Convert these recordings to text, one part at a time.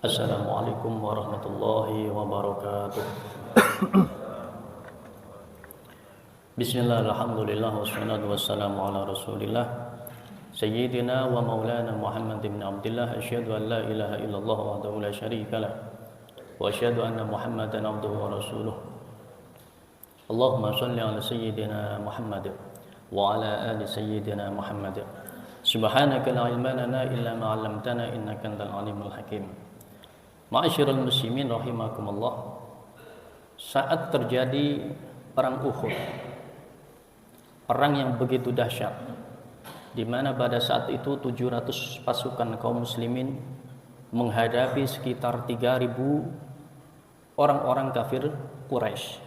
Assalamualaikum warahmatullahi wabarakatuh. Bismillah, alhamdulillah, wassalatu wassalamu ala rasulillah Sayyidina wa maulana Muhammad ibn Abdullah. Asyhadu an la ilaha illallah wahdahu la syarika lah, wa asyhadu anna Muhammadan abduhu wa rasuluh. Allahumma salli ala Sayyidina Muhammad wa ala ali Sayyidina Muhammad. Subhanaka la ilma lana illa ma 'allamtana innaka antal alimul hakim. Ma'asyiral muslimin rahimakumullah. Saat terjadi perang Uhud, perang yang begitu dahsyat, di mana pada saat itu 700 pasukan kaum muslimin menghadapi sekitar 3.000 orang-orang kafir Quraisy.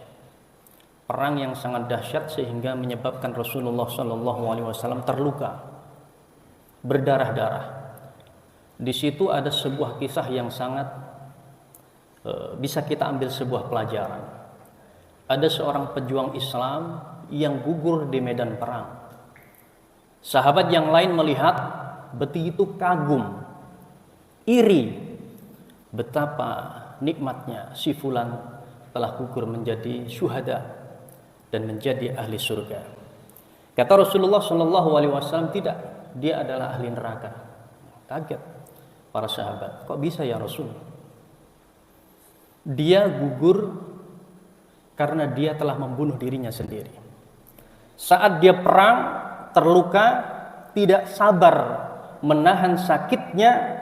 Perang yang sangat dahsyat sehingga menyebabkan Rasulullah SAW terluka, berdarah-darah. Di situ ada sebuah kisah yang sangat bisa kita ambil sebuah pelajaran. Ada seorang pejuang Islam yang gugur di medan perang. Sahabat yang lain melihat begitu kagum, iri, betapa nikmatnya si fulan telah gugur menjadi syuhada dan menjadi ahli surga. Kata Rasulullah SAW, tidak, dia adalah ahli neraka. Kaget para sahabat, kok bisa ya Rasul? Dia gugur karena dia telah membunuh dirinya sendiri. Saat dia perang, terluka, tidak sabar menahan sakitnya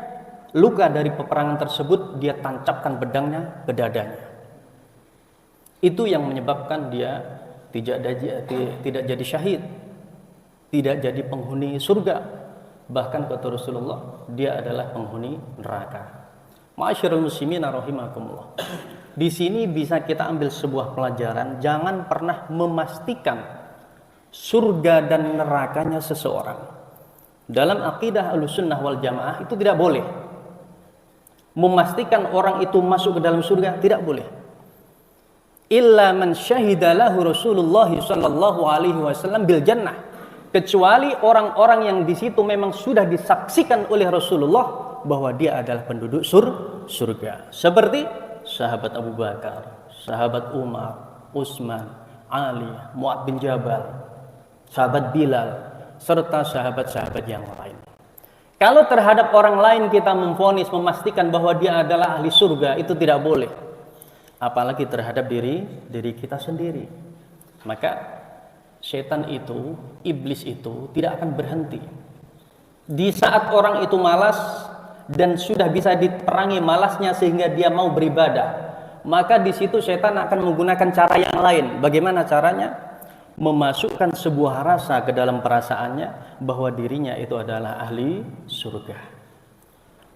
luka dari peperangan tersebut, dia tancapkan pedangnya ke dadanya. Itu yang menyebabkan dia tidak jadi syahid, tidak jadi penghuni surga. Bahkan kata Rasulullah, dia adalah penghuni neraka. Ma'asyiral muslimin rahimakumullah. Di sini bisa kita ambil sebuah pelajaran, jangan pernah memastikan surga dan nerakanya seseorang. Dalam akidah Ahlussunnah wal Jamaah itu tidak boleh. Memastikan orang itu masuk ke dalam surga tidak boleh. Illa man syahida lahu Rasulullah sallallahu alaihi wasallam bil jannah. Kecuali orang-orang yang di situ memang sudah disaksikan oleh Rasulullah bahwa dia adalah penduduk surga. Seperti sahabat Abu Bakar, sahabat Umar, Utsman, Ali, Mu'adz bin Jabal, sahabat Bilal, serta sahabat-sahabat yang lain. Kalau terhadap orang lain kita memvonis, memastikan bahwa dia adalah ahli surga, itu tidak boleh. Apalagi terhadap diri kita sendiri. Maka setan itu, iblis itu tidak akan berhenti. Di saat orang itu malas dan sudah bisa diperangi malasnya sehingga dia mau beribadah, maka di situ setan akan menggunakan cara yang lain. Bagaimana caranya? Memasukkan sebuah rasa ke dalam perasaannya bahwa dirinya itu adalah ahli surga.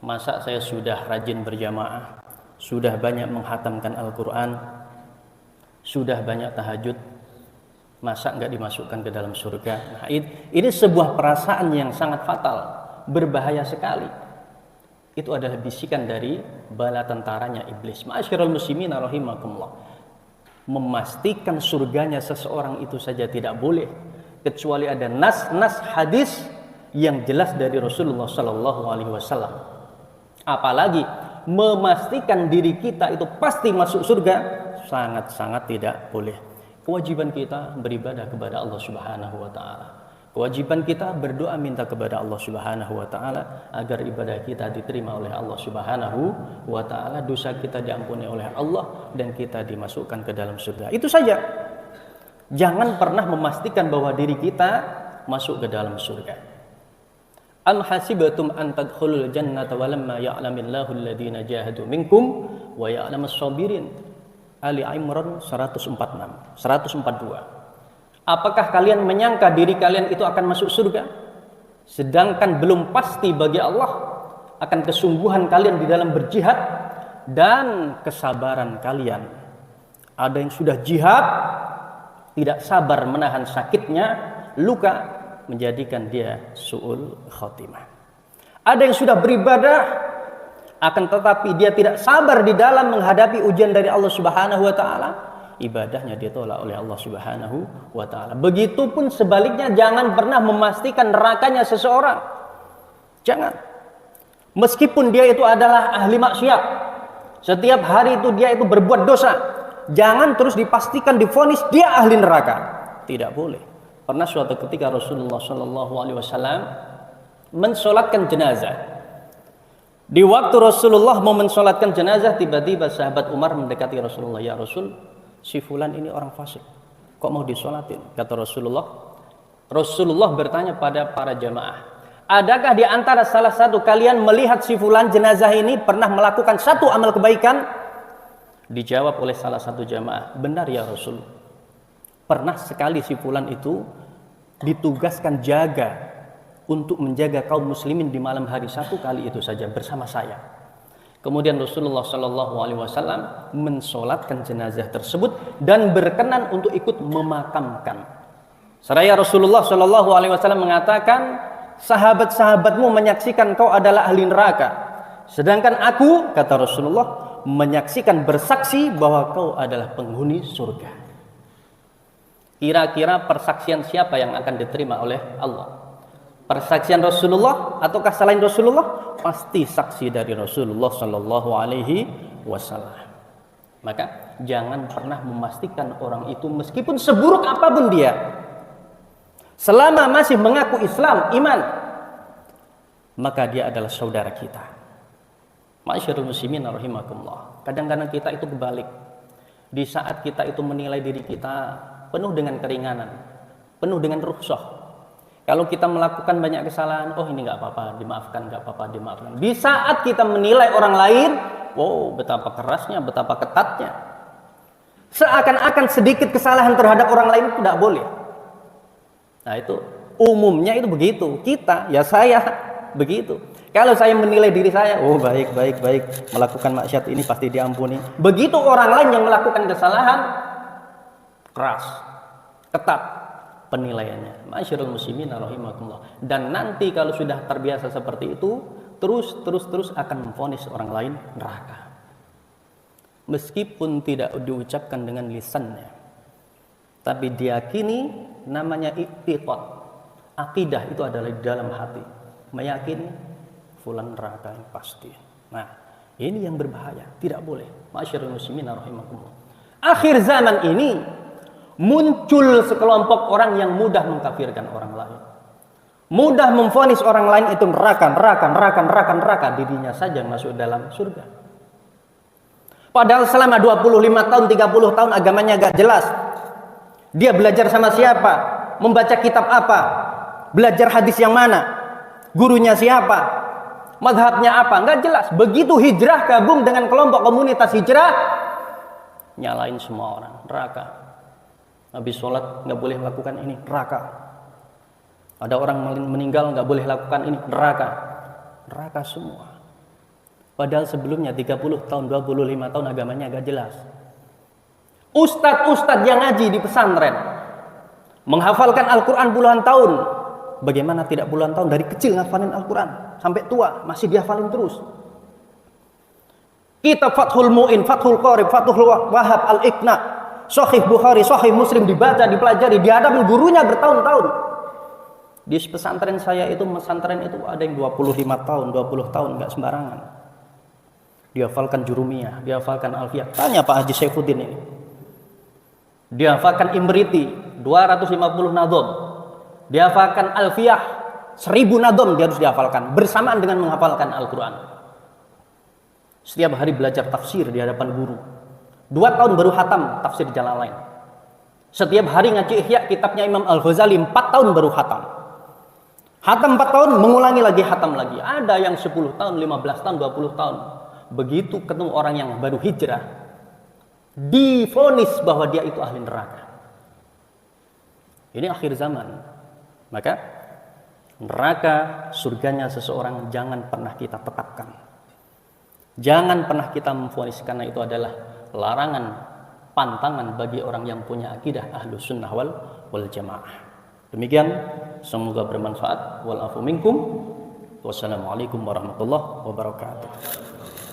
Masa saya sudah rajin berjamaah, sudah banyak menghatamkan Al-Quran, sudah banyak tahajud, masa enggak dimasukkan ke dalam surga? Nah, ini sebuah perasaan yang sangat fatal, berbahaya sekali. Itu adalah bisikan dari bala tentaranya iblis. Ma'asyiral muslimin rahimakumullah. Memastikan surganya seseorang itu saja tidak boleh, kecuali ada nas hadis yang jelas dari Rasulullah sallallahu alaihi wasallam. Apalagi memastikan diri kita itu pasti masuk surga, sangat-sangat tidak boleh. Kewajiban kita beribadah kepada Allah Subhanahu wa taala. Kewajiban kita berdoa minta kepada Allah Subhanahu wa taala agar ibadah kita diterima oleh Allah Subhanahu wa taala, dosa kita diampuni oleh Allah dan kita dimasukkan ke dalam surga. Itu saja. Jangan pernah memastikan bahwa diri kita masuk ke dalam surga. Am hasibatum an tadkhulul jannata walamma ya'lamillahu alladhina jahadu minkum wa ya'lamas sabirin. Ali Imran 142. Apakah kalian menyangka diri kalian itu akan masuk surga, sedangkan belum pasti bagi Allah akan kesungguhan kalian di dalam berjihad dan kesabaran kalian? Ada yang sudah jihad, tidak sabar menahan sakitnya, luka, menjadikan dia su'ul khotimah. Ada yang sudah beribadah, akan tetapi dia tidak sabar di dalam menghadapi ujian dari Allah Subhanahu wa taala, ibadahnya ditolak oleh Allah Subhanahu wa taala. Begitupun sebaliknya, jangan pernah memastikan nerakanya seseorang. Jangan. Meskipun dia itu adalah ahli maksiat, setiap hari itu dia itu berbuat dosa, jangan terus dipastikan divonis dia ahli neraka. Tidak boleh. Pernah suatu ketika Rasulullah Shallallahu Alaihi Wasallam mensolatkan jenazah. Di waktu Rasulullah mau mensolatkan jenazah, tiba-tiba sahabat Umar mendekati Rasulullah. Ya Rasul, si fulan ini orang fasik, kok mau disolatin? Kata Rasulullah. Rasulullah bertanya pada para jamaah, adakah di antara salah satu kalian melihat si fulan jenazah ini pernah melakukan satu amal kebaikan? Dijawab oleh salah satu jamaah, benar ya Rasul. Pernah sekali si fulan itu ditugaskan jaga untuk menjaga kaum muslimin di malam hari, satu kali itu saja bersama saya. Kemudian Rasulullah Shallallahu Alaihi Wasallam mensolatkan jenazah tersebut dan berkenan untuk ikut memakamkan. Seraya Rasulullah Shallallahu Alaihi Wasallam mengatakan, sahabat-sahabatmu menyaksikan kau adalah ahli neraka, sedangkan aku, kata Rasulullah, menyaksikan bersaksi bahwa kau adalah penghuni surga. Kira-kira persaksian siapa yang akan diterima oleh Allah? Persaksian Rasulullah ataukah selain Rasulullah? Pasti saksi dari Rasulullah Shallallahu Alaihi Wasallam. Maka jangan pernah memastikan orang itu meskipun seburuk apapun dia, selama masih mengaku Islam, iman, maka dia adalah saudara kita. Ma'asyiral muslimin rahimakumullah. Kadang-kadang kita itu kebalik. Di saat kita itu menilai diri kita penuh dengan keringanan, penuh dengan rukhsah. Kalau kita melakukan banyak kesalahan, oh ini nggak apa-apa, dimaafkan, nggak apa-apa, dimaafkan. Di saat kita menilai orang lain, wow, betapa kerasnya, betapa ketatnya. Seakan-akan sedikit kesalahan terhadap orang lain itu tidak boleh. Nah itu umumnya itu begitu. Kita, ya saya begitu. Kalau saya menilai diri saya, oh baik, melakukan maksiat ini pasti diampuni. Begitu orang lain yang melakukan kesalahan, keras, ketat penilaiannya. Ma'asyiral muslimin rahimakumullah. Dan nanti kalau sudah terbiasa seperti itu, terus akan memvonis orang lain neraka. Meskipun tidak diucapkan dengan lisannya, tapi diyakini, namanya i'tiqad. Akidah itu adalah di dalam hati, meyakini fulan neraka yang pasti. Nah, ini yang berbahaya, tidak boleh. Ma'asyiral muslimin rahimakumullah. Akhir zaman ini muncul sekelompok orang yang mudah mengkafirkan orang lain, mudah memvonis orang lain itu neraka, dirinya saja masuk dalam surga. Padahal selama 25 tahun, 30 tahun agamanya gak jelas. Dia belajar sama siapa, membaca kitab apa, belajar hadis yang mana, gurunya siapa, mazhabnya apa, gak jelas. Begitu hijrah gabung dengan kelompok komunitas hijrah, nyalain semua orang, neraka. Habis sholat nggak boleh lakukan ini, neraka. Ada orang meninggal nggak boleh lakukan ini, neraka semua. Padahal sebelumnya 30 tahun, 25 tahun agamanya agak jelas. Ustadz yang ngaji di pesantren, menghafalkan Al-Quran puluhan tahun. Bagaimana tidak puluhan tahun, dari kecil ngafalin Al-Quran sampai tua masih dihafalin terus. Kitab Fathul Mu'in, Fathul Qorib, Fathul Wahab, Al-Iqna, Sahih Bukhari, Sahih Muslim dibaca, dipelajari, di hadapan gurunya bertahun-tahun. Di pesantren saya itu, pesantren itu ada yang 25 tahun, 20 tahun, nggak sembarangan. Dihafalkan Jurumiyah, dihafalkan Alfiyah. Tanya Pak Haji Saifuddin ini. Dihafalkan Imriti, 250 nadhom. Dihafalkan Alfiyah, 1000 nadhom dia harus dihafalkan bersamaan dengan menghafalkan Al-Quran. Setiap hari belajar tafsir di hadapan guru. 2 tahun baru hatam tafsir Jalalain. Setiap hari ngaji Ihya kitabnya Imam Al-Ghazali, 4 tahun baru hatam. Hatam 4 tahun, mengulangi lagi, hatam lagi. Ada yang 10 tahun, 15 tahun, 20 tahun. Begitu ketemu orang yang baru hijrah, divonis bahwa dia itu ahli neraka. Ini akhir zaman. Maka neraka, surganya seseorang jangan pernah kita tetapkan. Jangan pernah kita memvonis, karena itu adalah larangan, pantangan bagi orang yang punya akidah Ahlus Sunnah wal Jamaah. Demikian, semoga bermanfaat. Wal afu minkum. Wassalamualaikum warahmatullahi wabarakatuh.